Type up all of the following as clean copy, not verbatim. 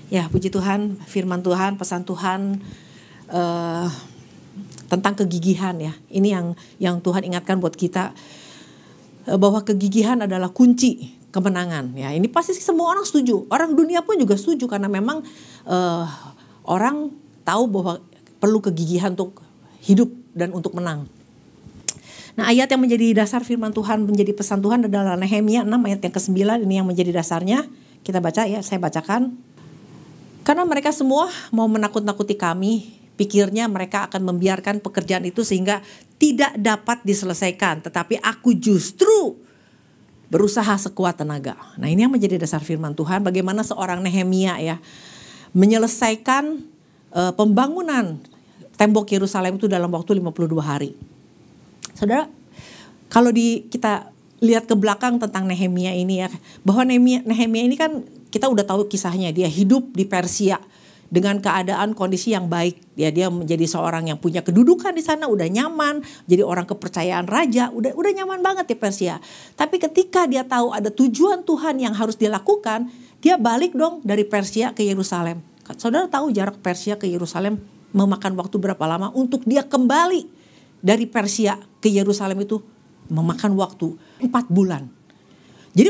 Ya, puji Tuhan, firman Tuhan, pesan Tuhan tentang kegigihan ya. Ini yang Tuhan ingatkan buat kita, bahwa kegigihan adalah kunci kemenangan. Ya, ini pasti semua orang setuju. Orang dunia pun juga setuju karena memang orang tahu bahwa perlu kegigihan untuk hidup dan untuk menang. Nah, ayat yang menjadi dasar firman Tuhan, menjadi pesan Tuhan adalah Nehemia 6 ayat yang ke-9. Ini yang menjadi dasarnya. Kita baca ya, saya bacakan. Karena mereka semua mau menakut-nakuti kami, pikirnya mereka akan membiarkan pekerjaan itu sehingga tidak dapat diselesaikan. Tetapi aku justru berusaha sekuat tenaga. Nah, ini yang menjadi dasar firman Tuhan. Bagaimana seorang Nehemia ya menyelesaikan pembangunan tembok Yerusalem itu dalam waktu 52 hari. Saudara, kalau kita lihat ke belakang tentang Nehemia ini ya, bahwa Nehemia ini kan kita udah tahu kisahnya. Dia hidup di Persia dengan keadaan kondisi yang baik. Dia menjadi seorang yang punya kedudukan di sana, udah nyaman, jadi orang kepercayaan raja, udah nyaman banget di Persia. Tapi ketika dia tahu ada tujuan Tuhan yang harus dilakukan, dia balik dong dari Persia ke Yerusalem. Saudara tahu jarak Persia ke Yerusalem memakan waktu berapa lama? Untuk dia kembali dari Persia ke Yerusalem itu memakan waktu 4 bulan. Jadi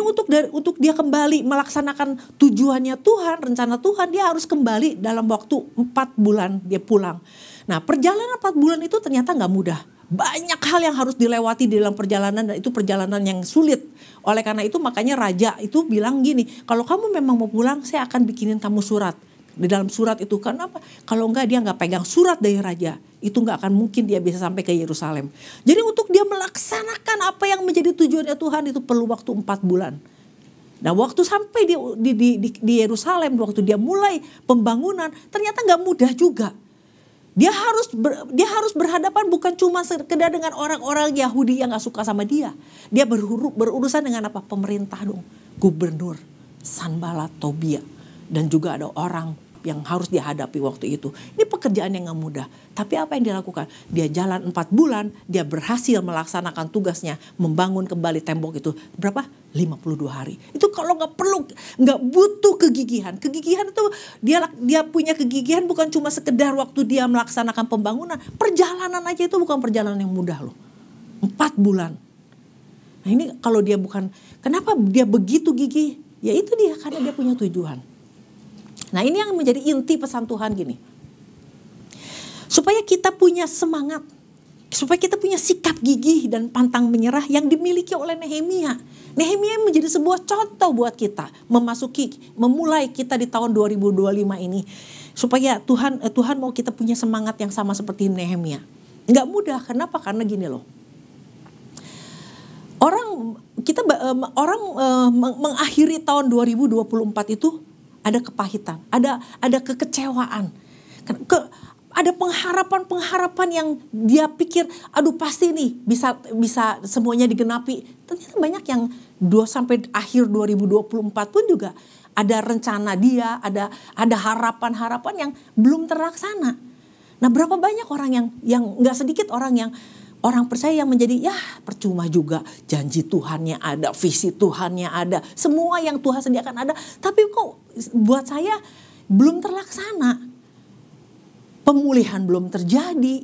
untuk dia kembali melaksanakan tujuannya Tuhan, rencana Tuhan, dia harus kembali dalam waktu 4 bulan dia pulang. Nah, perjalanan 4 bulan itu ternyata gak mudah. Banyak hal yang harus dilewati di dalam perjalanan, dan itu perjalanan yang sulit. Oleh karena itu makanya raja itu bilang gini, kalau kamu memang mau pulang, saya akan bikinin kamu surat. Di dalam surat itu kan apa? Kalau enggak dia gak pegang surat dari raja, itu gak akan mungkin dia bisa sampai ke Yerusalem. Jadi untuk dia melaksanakan apa yang menjadi tujuannya Tuhan itu perlu waktu 4 bulan. Nah, waktu sampai di Yerusalem, waktu dia mulai pembangunan, ternyata gak mudah juga. Dia harus berhadapan bukan cuma sekedar dengan orang-orang Yahudi yang gak suka sama dia. Dia berurusan dengan apa? Pemerintah dong, gubernur, Sanballat, Tobia, dan juga ada orang yang harus dihadapi waktu itu. Ini pekerjaan yang gak mudah. Tapi apa yang dilakukan? Dia jalan 4 bulan, dia berhasil melaksanakan tugasnya, membangun kembali tembok itu. Berapa? 52 hari. Itu kalau gak butuh kegigihan. Kegigihan itu dia punya kegigihan bukan cuma sekedar waktu dia melaksanakan pembangunan. Perjalanan aja itu bukan perjalanan yang mudah loh. 4 bulan. Nah, ini kalau dia bukan, kenapa dia begitu gigih? Ya itu dia, karena dia punya tujuan. Nah, ini yang menjadi inti pesan Tuhan gini. Supaya kita punya semangat, supaya kita punya sikap gigih dan pantang menyerah yang dimiliki oleh Nehemia. Nehemia menjadi sebuah contoh buat kita memulai kita di tahun 2025 ini. Supaya Tuhan mau kita punya semangat yang sama seperti Nehemia. Enggak mudah, kenapa? Karena gini loh. Orang mengakhiri tahun 2024 itu ada kepahitan, ada kekecewaan, ada pengharapan yang dia pikir, aduh pasti nih bisa semuanya digenapi. Ternyata banyak yang sampai akhir 2024 pun juga ada rencana dia, ada harapan-harapan yang belum terlaksana. Nah, berapa banyak orang yang nggak sedikit orang percaya yang menjadi percuma juga, janji Tuhannya ada, visi Tuhannya ada, semua yang Tuhan sediakan ada, tapi kok buat saya belum terlaksana. Pemulihan belum terjadi,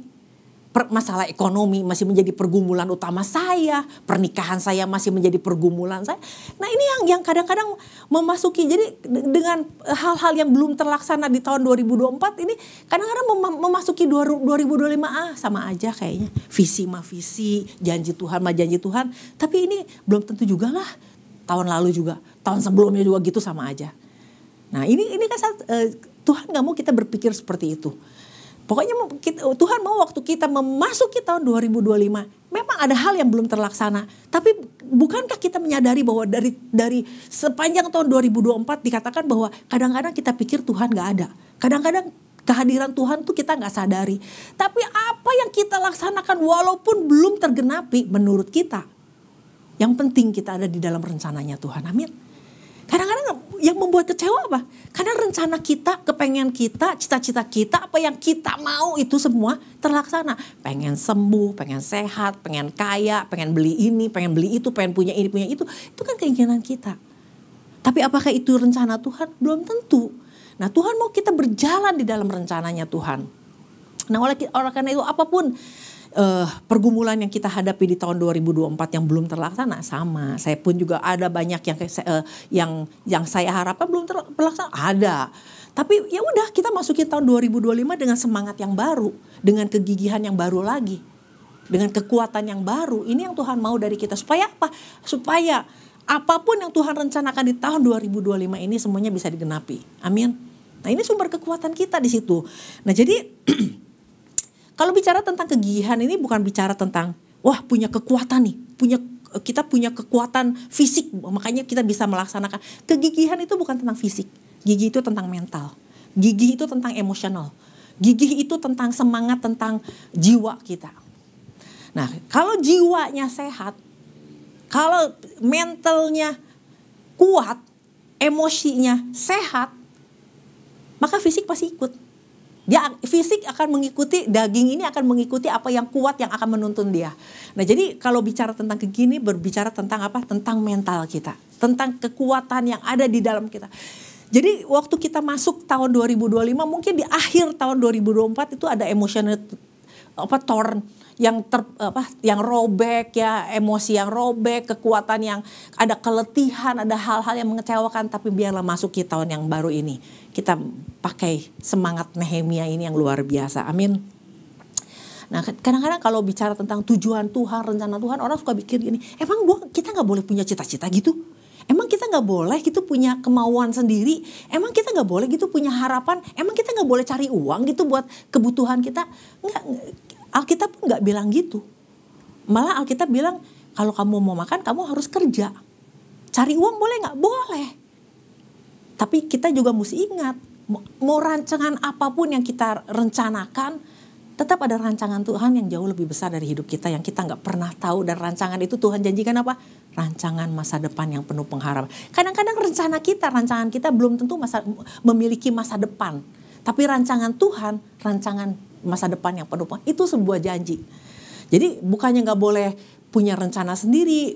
masalah ekonomi masih menjadi pergumulan utama saya, pernikahan saya masih menjadi pergumulan saya. Nah, ini yang kadang-kadang memasuki, jadi dengan hal-hal yang belum terlaksana di tahun 2024 ini kadang-kadang memasuki 2025 sama aja kayaknya. Visi mah visi, janji Tuhan mah janji Tuhan, tapi ini belum tentu juga lah. Tahun lalu juga, tahun sebelumnya juga gitu sama aja. Nah, ini kan Tuhan gak mau kita berpikir seperti itu. Pokoknya Tuhan mau waktu kita memasuki tahun 2025, memang ada hal yang belum terlaksana. Tapi bukankah kita menyadari bahwa dari sepanjang tahun 2024 dikatakan bahwa kadang-kadang kita pikir Tuhan gak ada. Kadang-kadang kehadiran Tuhan tuh kita gak sadari. Tapi apa yang kita laksanakan walaupun belum tergenapi menurut kita, yang penting kita ada di dalam rencananya Tuhan. Amin. Kadang-kadang yang membuat kecewa apa? Karena rencana kita, kepengen kita, cita-cita kita, apa yang kita mau itu semua terlaksana. Pengen sembuh, pengen sehat, pengen kaya, pengen beli ini, pengen beli itu, pengen punya ini, punya itu. Itu kan keinginan kita. Tapi apakah itu rencana Tuhan? Belum tentu. Nah Tuhan mau kita berjalan di dalam rencananya Tuhan. Nah oleh karena itu apapun pergumulan yang kita hadapi di tahun 2024 yang belum terlaksana, sama. Saya pun juga ada banyak yang saya harapkan belum terlaksana, ada. Tapi ya udah, kita masukin tahun 2025 dengan semangat yang baru, dengan kegigihan yang baru lagi, dengan kekuatan yang baru. Ini yang Tuhan mau dari kita. Supaya apa? Supaya apapun yang Tuhan rencanakan di tahun 2025 ini semuanya bisa digenapi. Amin. Nah ini sumber kekuatan kita di situ. Nah jadi kalau bicara tentang kegigihan ini bukan bicara tentang wah punya kekuatan nih, kita punya kekuatan fisik makanya kita bisa melaksanakan. Kegigihan itu bukan tentang fisik. Gigih itu tentang mental. Gigih itu tentang emosional. Gigih itu tentang semangat, tentang jiwa kita. Nah, kalau jiwanya sehat, kalau mentalnya kuat, emosinya sehat, maka fisik pasti ikut. Fisik akan mengikuti, daging ini akan mengikuti apa yang kuat yang akan menuntun dia. Nah jadi kalau bicara tentang gini berbicara tentang apa? Tentang mental kita. Tentang kekuatan yang ada di dalam kita. Jadi waktu kita masuk tahun 2025 mungkin di akhir tahun 2024 itu ada emosional torn yang robek ya, emosi yang robek, kekuatan yang ada keletihan, ada hal-hal yang mengecewakan, tapi biarlah masuk ke tahun yang baru ini. Kita pakai semangat Nehemia ini yang luar biasa. Amin. Nah kadang-kadang kalau bicara tentang tujuan Tuhan, rencana Tuhan, orang suka pikir gini, emang kita gak boleh punya cita-cita gitu? Emang kita gak boleh gitu punya kemauan sendiri? Emang kita gak boleh gitu punya harapan? Emang kita gak boleh cari uang gitu buat kebutuhan kita? Enggak, Alkitab pun gak bilang gitu. Malah Alkitab bilang kalau kamu mau makan kamu harus kerja. Cari uang boleh gak? Boleh. Tapi kita juga mesti ingat, mau rancangan apapun yang kita rencanakan, tetap ada rancangan Tuhan yang jauh lebih besar dari hidup kita yang kita gak pernah tahu. Dan rancangan itu Tuhan janjikan apa? Rancangan masa depan yang penuh pengharapan. Kadang-kadang rancangan kita belum tentu memiliki masa depan. Tapi rancangan Tuhan, rancangan masa depan yang penuh pengharapan, itu sebuah janji. Jadi bukannya gak boleh punya rencana sendiri,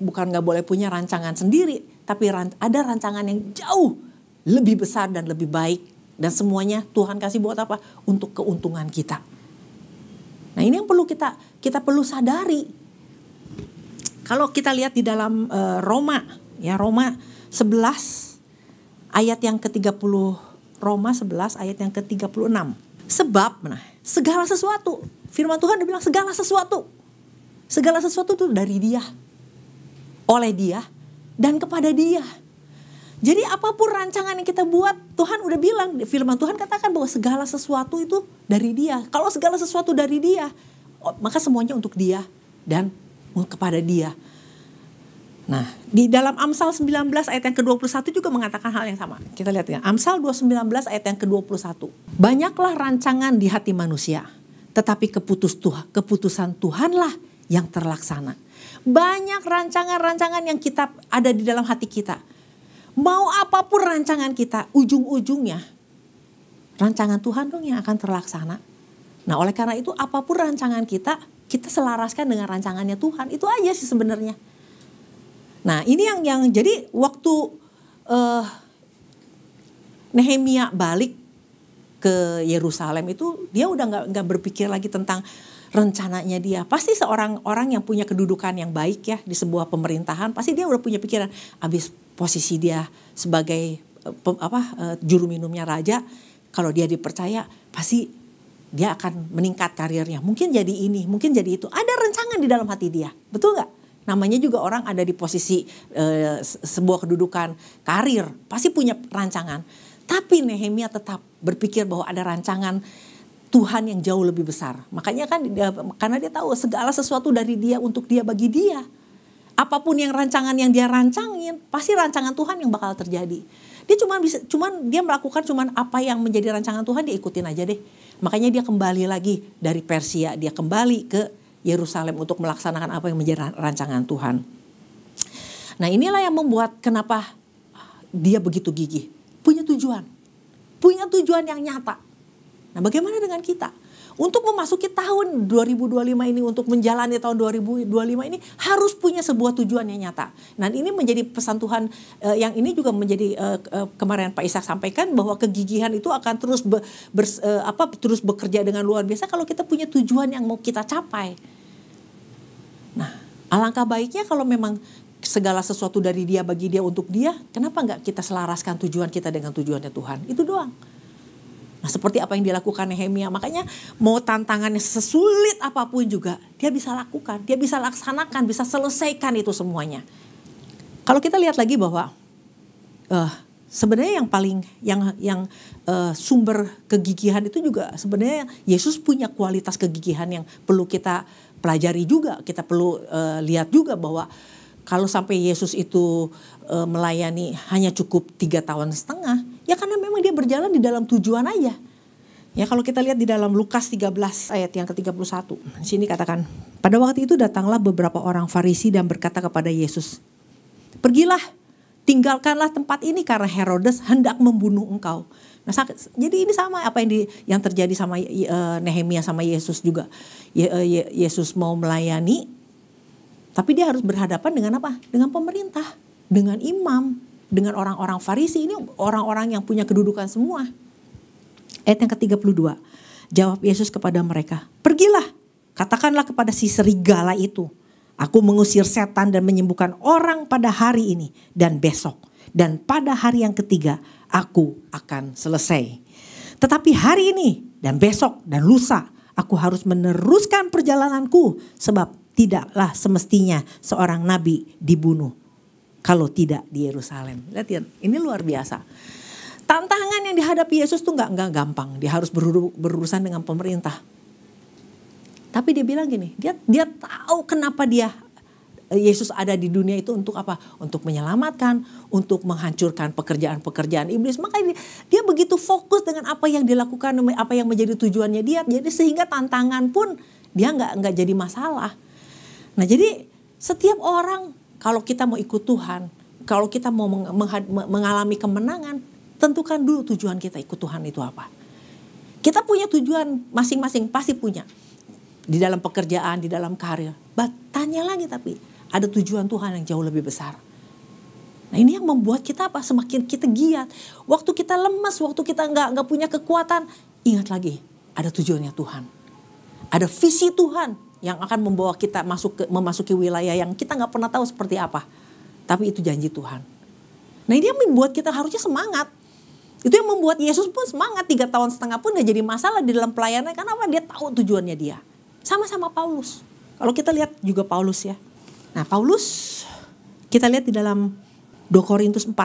bukan gak boleh punya rancangan sendiri. Tapi ada rancangan yang jauh lebih besar dan lebih baik. Dan semuanya Tuhan kasih buat apa? Untuk keuntungan kita. Nah ini yang perlu kita perlu sadari. Kalau kita lihat di dalam Roma 11 ayat yang ke-30, Roma 11 ayat yang ke-36. Sebab segala sesuatu, firman Tuhan bilang segala sesuatu itu dari Dia, oleh Dia, dan kepada Dia. Jadi apapun rancangan yang kita buat, Tuhan udah bilang, firman Tuhan katakan bahwa segala sesuatu itu dari Dia. Kalau segala sesuatu dari Dia, maka semuanya untuk Dia dan kepada Dia. Nah, di dalam Amsal 19 ayat yang ke-21 juga mengatakan hal yang sama. Kita lihat ya, Amsal 19 ayat yang ke-21. Banyaklah rancangan di hati manusia, tetapi keputusan Tuhanlah yang terlaksana. Banyak rancangan-rancangan yang kita ada di dalam hati kita. Mau apapun rancangan kita, ujung-ujungnya rancangan Tuhan dong yang akan terlaksana. Nah, oleh karena itu apapun rancangan kita selaraskan dengan rancangannya Tuhan. Itu aja sih sebenarnya. Nah, ini yang jadi waktu Nehemia balik ke Yerusalem itu dia udah nggak berpikir lagi tentang rencananya dia. Pasti seorang orang yang punya kedudukan yang baik ya di sebuah pemerintahan, pasti dia udah punya pikiran habis posisi dia sebagai juru minumnya raja, kalau dia dipercaya pasti dia akan meningkat karirnya. Mungkin jadi ini, mungkin jadi itu. Ada rancangan di dalam hati dia. Betul nggak? Namanya juga orang ada di posisi sebuah kedudukan karir. Pasti punya rancangan. Tapi Nehemia tetap berpikir bahwa ada rancangan Tuhan yang jauh lebih besar. Makanya kan karena dia tahu segala sesuatu dari Dia untuk Dia bagi Dia. Apapun yang rancangan yang dia rancangin, pasti rancangan Tuhan yang bakal terjadi. Dia cuman dia melakukan apa yang menjadi rancangan Tuhan, dia ikutin aja deh. Makanya dia kembali lagi dari Persia, dia kembali ke Yerusalem untuk melaksanakan apa yang menjadi rancangan Tuhan. Nah, inilah yang membuat kenapa dia begitu gigih. Punya tujuan yang nyata. Nah, bagaimana dengan kita? Untuk memasuki tahun 2025 ini, untuk menjalani tahun 2025 ini harus punya sebuah tujuan yang nyata. Nah ini menjadi pesan Tuhan yang ini juga menjadi kemarin Pak Ishak sampaikan bahwa kegigihan itu akan terus terus bekerja dengan luar biasa kalau kita punya tujuan yang mau kita capai. Nah alangkah baiknya kalau memang segala sesuatu dari Dia, bagi Dia, untuk Dia, kenapa enggak kita selaraskan tujuan kita dengan tujuannya Tuhan? Itu doang. Nah seperti apa yang dilakukan Nehemia, makanya mau tantangannya sesulit apapun juga dia bisa lakukan, dia bisa laksanakan, bisa selesaikan itu semuanya. Kalau kita lihat lagi bahwa sebenarnya yang paling sumber kegigihan itu juga sebenarnya Yesus punya kualitas kegigihan yang perlu kita pelajari juga, kita perlu lihat juga bahwa kalau sampai Yesus itu melayani hanya cukup 3,5 tahun, ya karena memang dia berjalan di dalam tujuan aja. Ya kalau kita lihat di dalam Lukas 13 ayat yang ke-31. Di sini katakan, pada waktu itu datanglah beberapa orang Farisi dan berkata kepada Yesus, "Pergilah, tinggalkanlah tempat ini karena Herodes hendak membunuh engkau." Nah, jadi ini sama apa yang terjadi sama Nehemia sama Yesus juga. Yesus mau melayani, tapi dia harus berhadapan dengan apa? Dengan pemerintah, dengan imam, dengan orang-orang Farisi. Ini orang-orang yang punya kedudukan semua. Ayat yang ke-32. Jawab Yesus kepada mereka, "Pergilah, katakanlah kepada si serigala itu, aku mengusir setan dan menyembuhkan orang pada hari ini dan besok. Dan pada hari yang ketiga aku akan selesai. Tetapi hari ini dan besok dan lusa aku harus meneruskan perjalananku, sebab tidaklah semestinya seorang nabi dibunuh kalau tidak di Yerusalem." Lihat ya, ini luar biasa. Tantangan yang dihadapi Yesus tuh nggak gampang. Dia harus berurusan dengan pemerintah. Tapi dia bilang gini, dia tahu kenapa Yesus ada di dunia itu untuk apa? Untuk menyelamatkan, untuk menghancurkan pekerjaan-pekerjaan iblis. Makanya dia begitu fokus dengan apa yang dilakukan, apa yang menjadi tujuannya dia. Jadi sehingga tantangan pun dia nggak jadi masalah. Nah jadi setiap orang kalau kita mau ikut Tuhan, kalau kita mau mengalami kemenangan, tentukan dulu tujuan kita ikut Tuhan itu apa. Kita punya tujuan masing-masing, pasti punya. Di dalam pekerjaan, di dalam karir. Tanya lagi tapi ada tujuan Tuhan yang jauh lebih besar. Nah ini yang membuat kita apa? Semakin kita giat. Waktu kita lemas, waktu kita nggak punya kekuatan, ingat lagi ada tujuannya Tuhan. Ada visi Tuhan yang akan membawa kita memasuki wilayah yang kita nggak pernah tahu seperti apa. Tapi itu janji Tuhan. Nah ini yang membuat kita harusnya semangat. Itu yang membuat Yesus pun semangat 3,5 tahun pun gak jadi masalah di dalam pelayanannya. Karena apa? Dia tahu tujuannya dia. Sama-sama Paulus. Kalau kita lihat juga Paulus ya. Nah Paulus kita lihat di dalam 2 Korintus 4.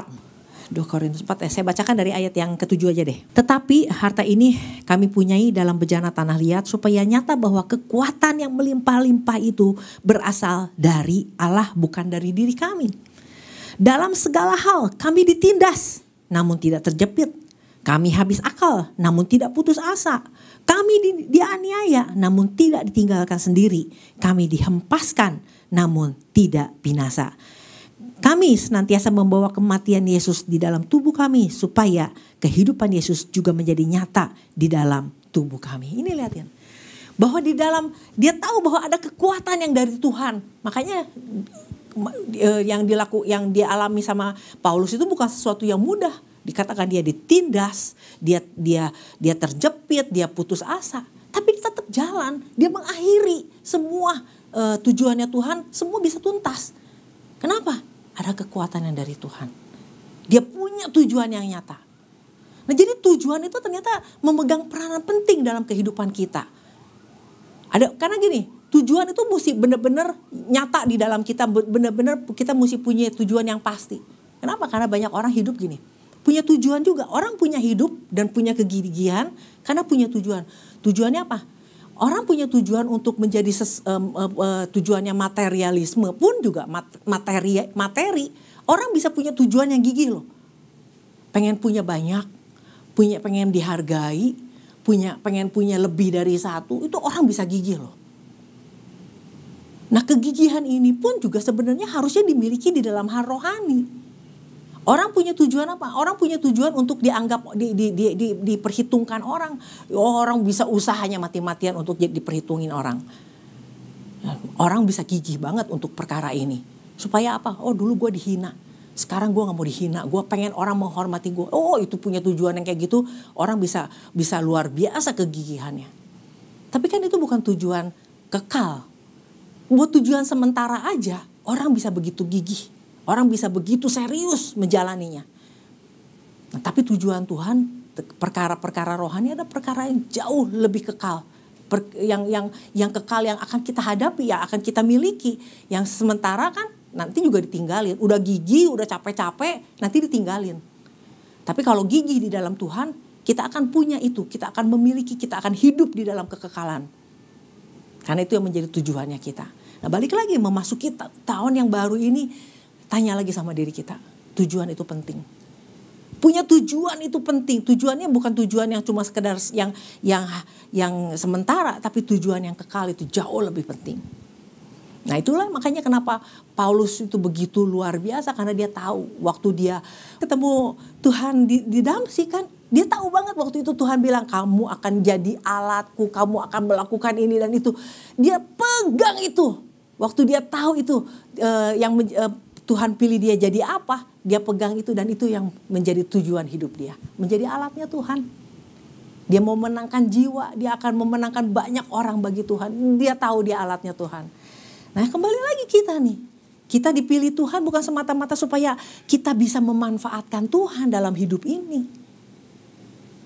2 Korintus 4 saya bacakan dari ayat yang ke-7 aja deh. "Tetapi harta ini kami punyai dalam bejana tanah liat, supaya nyata bahwa kekuatan yang melimpah-limpah itu berasal dari Allah, bukan dari diri kami. Dalam segala hal kami ditindas, namun tidak terjepit. Kami habis akal, namun tidak putus asa. Kami dianiaya, namun tidak ditinggalkan sendiri. Kami dihempaskan, namun tidak binasa. Kami senantiasa membawa kematian Yesus di dalam tubuh kami, supaya kehidupan Yesus juga menjadi nyata di dalam tubuh kami." Ini lihatin. Bahwa di dalam, dia tahu bahwa ada kekuatan yang dari Tuhan. Makanya yang dia alami sama Paulus itu bukan sesuatu yang mudah. Dikatakan dia ditindas, dia terjepit, dia putus asa. Tapi dia tetap jalan, dia mengakhiri semua tujuannya Tuhan, semua bisa tuntas. Kenapa? Ada kekuatan yang dari Tuhan. Dia punya tujuan yang nyata. Nah jadi tujuan itu ternyata memegang peranan penting dalam kehidupan kita. Karena gini, tujuan itu mesti benar-benar nyata di dalam kita, benar-benar kita mesti punya tujuan yang pasti. Kenapa? Karena banyak orang hidup gini, punya tujuan juga. Orang punya hidup dan punya kegigihan karena punya tujuan. Tujuannya apa? Orang punya tujuan untuk menjadi tujuannya materialisme pun juga materi. Orang bisa punya tujuan yang gigih loh. Pengen punya banyak, pengen dihargai, pengen punya lebih dari satu, itu orang bisa gigih loh. Nah kegigihan ini pun juga sebenarnya harusnya dimiliki di dalam hal rohani. Orang punya tujuan apa? Orang punya tujuan untuk dianggap, diperhitungkan orang. Orang bisa usahanya mati-matian untuk diperhitungin orang. Orang bisa gigih banget untuk perkara ini. Supaya apa? Oh dulu gue dihina. Sekarang gue gak mau dihina. Gue pengen orang menghormati gue. Oh itu punya tujuan yang kayak gitu. Orang bisa luar biasa kegigihannya. Tapi kan itu bukan tujuan kekal. Buat tujuan sementara aja. Orang bisa begitu gigih. Orang bisa begitu serius menjalaninya. Nah, tapi tujuan Tuhan, perkara-perkara rohani ada perkara yang jauh lebih kekal. Yang kekal, yang akan kita hadapi, yang akan kita miliki. Yang sementara kan nanti juga ditinggalin. Udah gigih, udah capek-capek, nanti ditinggalin. Tapi kalau gigih di dalam Tuhan, kita akan punya itu. Kita akan memiliki, kita akan hidup di dalam kekekalan. Karena itu yang menjadi tujuannya kita. Nah balik lagi, memasuki tahun yang baru ini, tanya lagi sama diri kita, tujuan itu penting. Punya tujuan itu penting. Tujuannya bukan tujuan yang cuma sekedar yang sementara, tapi tujuan yang kekal itu jauh lebih penting. Nah itulah makanya kenapa Paulus itu begitu luar biasa, karena dia tahu waktu dia ketemu Tuhan di Damsik kan, dia tahu banget waktu itu Tuhan bilang kamu akan jadi alatku, kamu akan melakukan ini dan itu. Dia pegang itu. Waktu dia tahu itu Tuhan pilih dia jadi apa, dia pegang itu dan itu yang menjadi tujuan hidup dia. Menjadi alatnya Tuhan. Dia mau menangkan jiwa, dia akan memenangkan banyak orang bagi Tuhan. Dia tahu dia alatnya Tuhan. Nah kembali lagi kita nih. Kita dipilih Tuhan bukan semata-mata supaya kita bisa memanfaatkan Tuhan dalam hidup ini.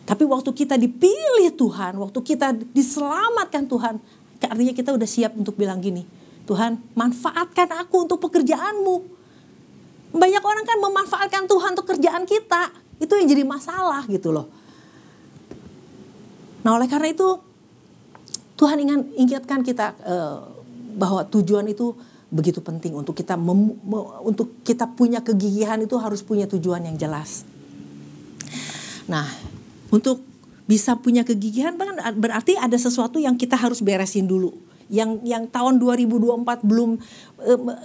Tapi waktu kita dipilih Tuhan, waktu kita diselamatkan Tuhan, artinya kita udah siap untuk bilang gini, Tuhan manfaatkan aku untuk pekerjaanmu. Banyak orang kan memanfaatkan Tuhan untuk kerjaan kita. Itu yang jadi masalah gitu loh. Nah oleh karena itu Tuhan ingatkan kita bahwa tujuan itu begitu penting untuk kita untuk kita punya kegigihan itu harus punya tujuan yang jelas. Nah untuk bisa punya kegigihan berarti ada sesuatu yang kita harus beresin dulu. Yang tahun 2024 belum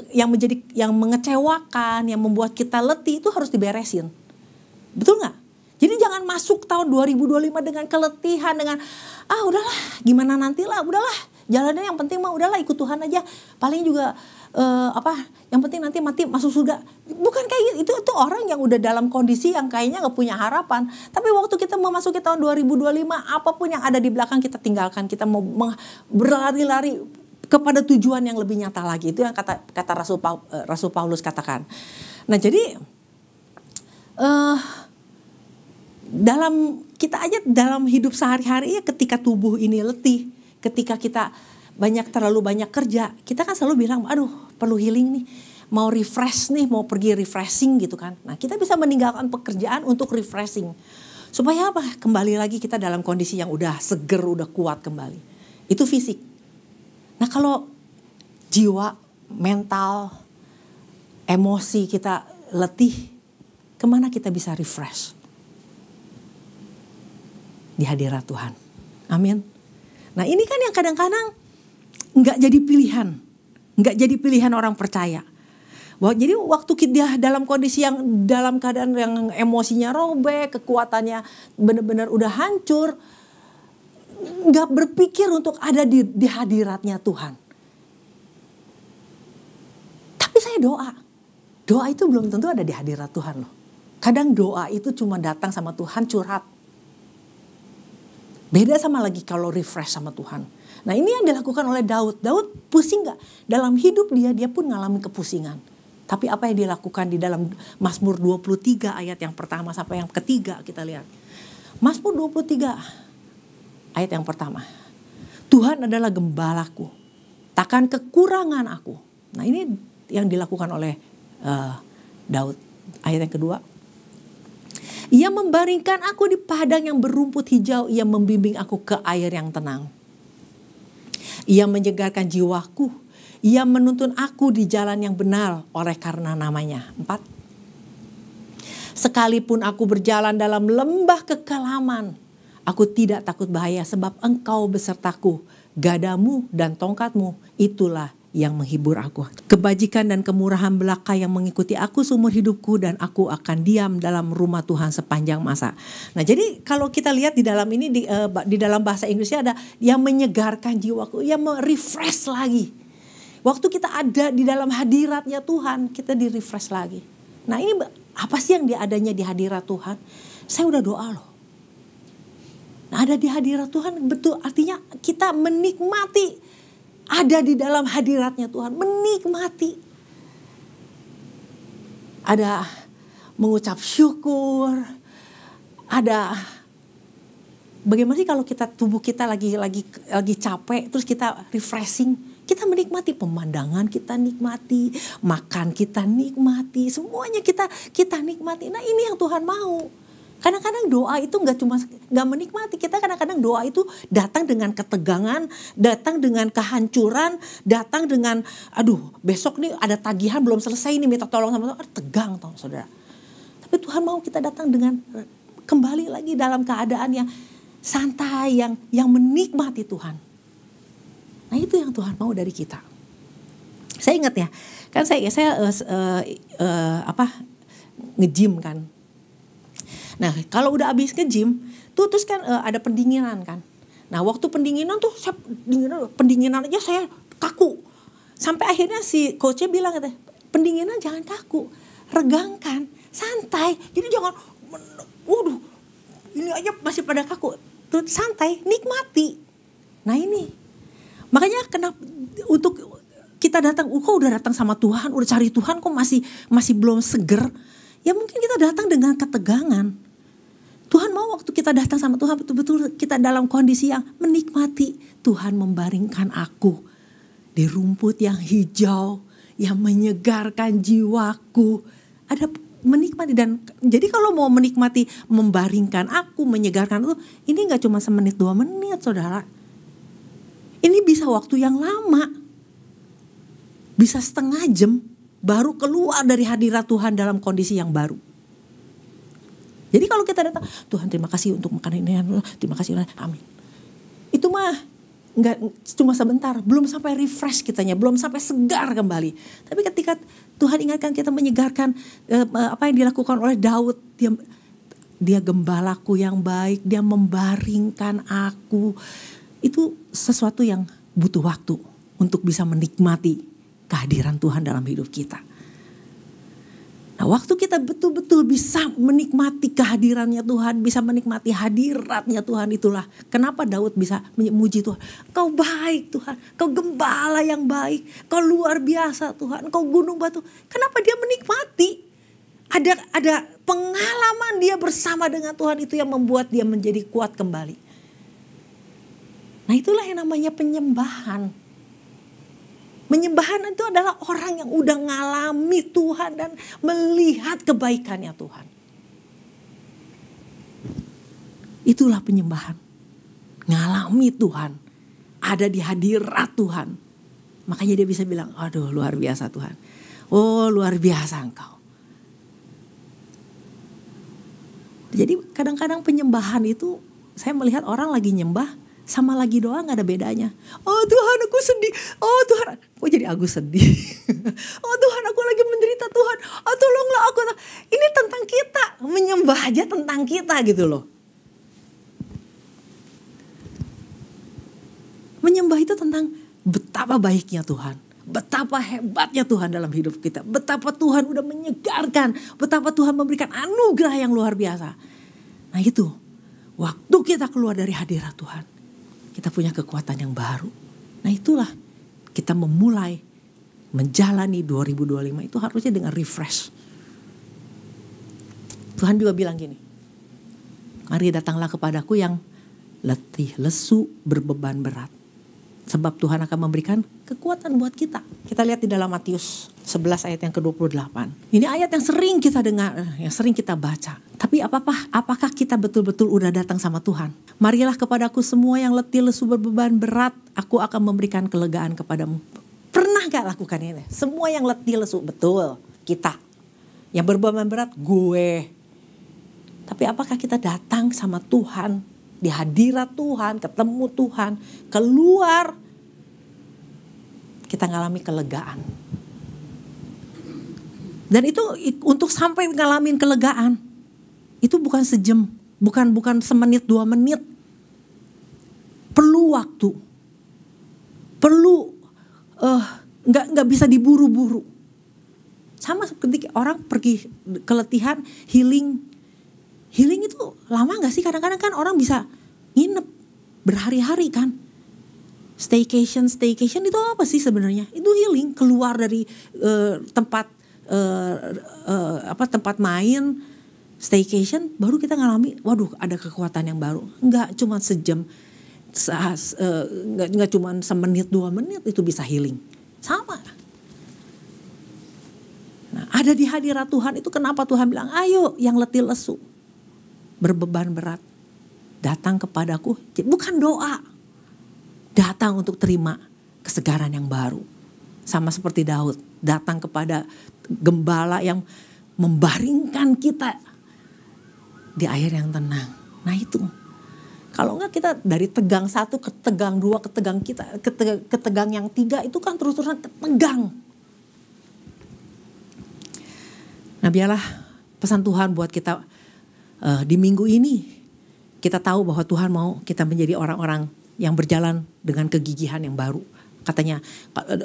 yang mengecewakan, yang membuat kita letih itu harus diberesin. Betul nggak? Jadi jangan masuk tahun 2025 dengan keletihan, dengan udahlah gimana nantilah, udahlah jalannya yang penting mah udahlah ikut Tuhan aja. Paling juga yang penting nanti mati masuk surga. Bukan kayak gitu. Itu orang yang udah dalam kondisi yang kayaknya gak punya harapan. Tapi waktu kita memasuki tahun 2025, apapun yang ada di belakang kita tinggalkan. Kita mau berlari-lari kepada tujuan yang lebih nyata lagi. Itu yang kata Rasul Paulus katakan. Nah jadi dalam hidup sehari-hari ya, ketika tubuh ini letih, ketika kita terlalu banyak kerja, kita kan selalu bilang, aduh perlu healing nih, mau refresh nih, mau pergi refreshing gitu kan. Nah kita bisa meninggalkan pekerjaan untuk refreshing. Supaya apa? Kembali lagi kita dalam kondisi yang udah seger, udah kuat kembali. Itu fisik. Nah kalau jiwa, mental, emosi kita letih, kemana kita bisa refresh? Di hadirat Tuhan. Amin. Nah ini kan yang kadang-kadang nggak jadi pilihan. Nggak jadi pilihan orang percaya. Jadi waktu dia dalam kondisi yang dalam keadaan yang emosinya robek, kekuatannya benar-benar udah hancur, nggak berpikir untuk ada di hadiratnya Tuhan. Tapi saya doa itu belum tentu ada di hadirat Tuhan loh. Kadang doa itu cuma datang sama Tuhan curhat. Beda sama lagi kalau refresh sama Tuhan. Nah ini yang dilakukan oleh Daud. Daud pusing gak? Dalam hidup dia pun ngalamin kepusingan. Tapi apa yang dilakukan di dalam Mazmur 23 ayat yang pertama sampai yang ketiga kita lihat. Mazmur 23 ayat yang pertama. Tuhan adalah gembalaku, takkan kekurangan aku. Nah ini yang dilakukan oleh Daud. Ayat yang kedua. Ia membaringkan aku di padang yang berumput hijau. Ia membimbing aku ke air yang tenang. Ia menyegarkan jiwaku. Ia menuntun aku di jalan yang benar oleh karena namanya. 4. Sekalipun aku berjalan dalam lembah kekelaman, aku tidak takut bahaya sebab engkau besertaku. Gadamu dan tongkatmu itulah yang menghibur aku. Kebajikan dan kemurahan belaka yang mengikuti aku seumur hidupku, dan aku akan diam dalam rumah Tuhan sepanjang masa. Nah, jadi kalau kita lihat di dalam ini di dalam bahasa Inggrisnya ada yang menyegarkan jiwaku, yang merefresh lagi. Waktu kita ada di dalam hadiratnya Tuhan, kita di-refresh lagi. Nah, ini apa sih yang adanya di hadirat Tuhan? Saya udah doa loh. Nah, ada di hadirat Tuhan betul artinya kita menikmati ada di dalam hadiratnya Tuhan, menikmati. Ada mengucap syukur, ada bagaimana sih kalau tubuh kita lagi capek terus kita refreshing, kita menikmati pemandangan, kita nikmati makan, kita nikmati, semuanya kita nikmati. Nah, ini yang Tuhan mau. Kadang-kadang doa itu nggak menikmati. Kita kadang-kadang doa itu datang dengan ketegangan, datang dengan kehancuran, datang dengan besok nih ada tagihan belum selesai nih, minta tolong sama Tuhan. Tegang toh saudara. Tapi Tuhan mau kita datang dengan kembali lagi dalam keadaan yang santai, yang menikmati Tuhan. Nah, itu yang Tuhan mau dari kita. Saya ingat ya, kan saya nge-gym kan. Nah, kalau udah habis nge-gym, terus kan ada pendinginan kan. Nah, waktu pendinginan tuh pendinginan aja saya kaku. Sampai akhirnya si coachnya bilang, pendinginan jangan kaku, regangkan, santai. Jadi jangan, ini aja masih pada kaku. Terus santai, nikmati. Nah, ini. Makanya kenapa untuk kita datang, kok udah datang sama Tuhan, udah cari Tuhan kok masih belum seger. Ya mungkin kita datang dengan ketegangan. Tuhan mau waktu kita datang sama Tuhan betul-betul kita dalam kondisi yang menikmati. Tuhan membaringkan aku di rumput yang hijau, yang menyegarkan jiwaku. Ada menikmati, dan jadi kalau mau menikmati membaringkan aku, menyegarkan itu, ini gak cuma semenit 2 menit saudara. Ini bisa waktu yang lama. Bisa setengah jam baru keluar dari hadirat Tuhan dalam kondisi yang baru. Jadi kalau kita datang, Tuhan terima kasih untuk makanan ini, terima kasih, amin. Itu mah nggak cuma sebentar, belum sampai refresh kitanya, belum sampai segar kembali. Tapi ketika Tuhan ingatkan kita, menyegarkan apa yang dilakukan oleh Daud, dia gembalaku yang baik, dia membaringkan aku. Itu sesuatu yang butuh waktu untuk bisa menikmati kehadiran Tuhan dalam hidup kita. Nah, waktu kita betul-betul bisa menikmati kehadirannya Tuhan, bisa menikmati hadiratnya Tuhan, itulah kenapa Daud bisa memuji Tuhan. Kau baik Tuhan, kau gembala yang baik, kau luar biasa Tuhan, kau gunung batu. Kenapa dia menikmati? Ada pengalaman dia bersama dengan Tuhan itu yang membuat dia menjadi kuat kembali. Nah, itulah yang namanya penyembahan. Menyembahan itu adalah orang yang udah ngalami Tuhan dan melihat kebaikannya Tuhan. Itulah penyembahan. Ngalami Tuhan. Ada di hadirat Tuhan. Makanya dia bisa bilang, aduh luar biasa Tuhan. Oh luar biasa engkau. Jadi kadang-kadang penyembahan itu saya melihat orang lagi nyembah sama lagi doa gak ada bedanya. Oh Tuhan aku sedih. Oh Tuhan, kok jadi aku sedih. Oh Tuhan aku lagi menderita Tuhan. Oh tolonglah aku. Ini tentang kita. Menyembah aja tentang kita gitu loh. Menyembah itu tentang betapa baiknya Tuhan. Betapa hebatnya Tuhan dalam hidup kita. Betapa Tuhan udah menyegarkan. Betapa Tuhan memberikan anugerah yang luar biasa. Nah itu. Waktu kita keluar dari hadirat Tuhan, kita punya kekuatan yang baru. Nah itulah kita memulai menjalani 2025 itu harusnya dengan refresh. Tuhan juga bilang gini, mari datanglah kepadaku yang letih, lesu, berbeban berat. Sebab Tuhan akan memberikan kekuatan buat kita. Kita lihat di dalam Matius 11 ayat yang ke-28. Ini ayat yang sering kita dengar, yang sering kita baca. Tapi apakah kita betul-betul udah datang sama Tuhan? Marilah kepadaku semua yang letih, lesu, berbeban berat. Aku akan memberikan kelegaan kepadamu. Pernah gak lakukan ini? Semua yang letih, lesu, betul. Kita. Yang berbeban berat, gue. Tapi apakah kita datang sama Tuhan? Di hadirat Tuhan, ketemu Tuhan, keluar kita ngalami kelegaan. Dan itu untuk sampai ngalamin kelegaan, itu bukan sejam, bukan semenit 2 menit. Perlu waktu, perlu nggak bisa diburu-buru. Sama seperti orang pergi keletihan, healing itu lama nggak sih? Kadang-kadang kan orang bisa nginep berhari-hari kan. Staycation itu apa sih sebenarnya? Itu healing, keluar dari tempat tempat main, staycation, baru kita ngalami, waduh ada kekuatan yang baru. Nggak cuma sejam, nggak cuma semenit 2 menit itu bisa healing. Sama. Nah, ada di hadirat Tuhan itu kenapa Tuhan bilang, ayo yang letih lesu, berbeban berat, datang kepadaku. Bukan doa, datang untuk terima kesegaran yang baru. Sama seperti Daud, datang kepada gembala yang membaringkan kita di air yang tenang. Nah itu, kalau enggak kita dari tegang 1 ke tegang 2 ke tegang ke tegang yang 3 itu kan terus-terusan tegang. Nah biarlah pesan Tuhan buat kita di minggu ini, kita tahu bahwa Tuhan mau kita menjadi orang-orang yang berjalan dengan kegigihan yang baru. Katanya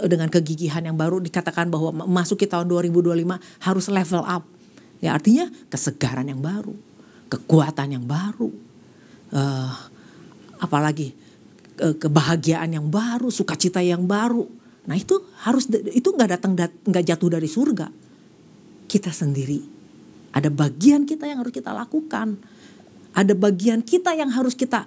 dengan kegigihan yang baru dikatakan bahwa memasuki tahun 2025 harus level up. Ya artinya kesegaran yang baru, kekuatan yang baru, apalagi kebahagiaan yang baru, sukacita yang baru. Nah itu nggak jatuh dari surga. Kita sendiri ada bagian kita yang harus kita lakukan, ada bagian kita yang harus kita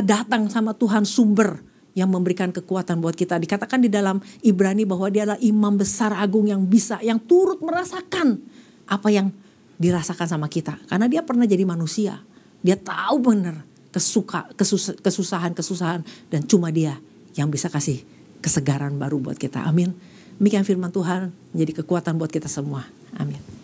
datang sama Tuhan sumber yang memberikan kekuatan buat kita. Dikatakan di dalam Ibrani bahwa dia adalah imam besar agung yang bisa, yang turut merasakan apa yang dirasakan sama kita. Karena dia pernah jadi manusia. Dia tahu benar kesusahan dan cuma dia yang bisa kasih kesegaran baru buat kita. Amin. Demikian firman Tuhan menjadi kekuatan buat kita semua. Amin.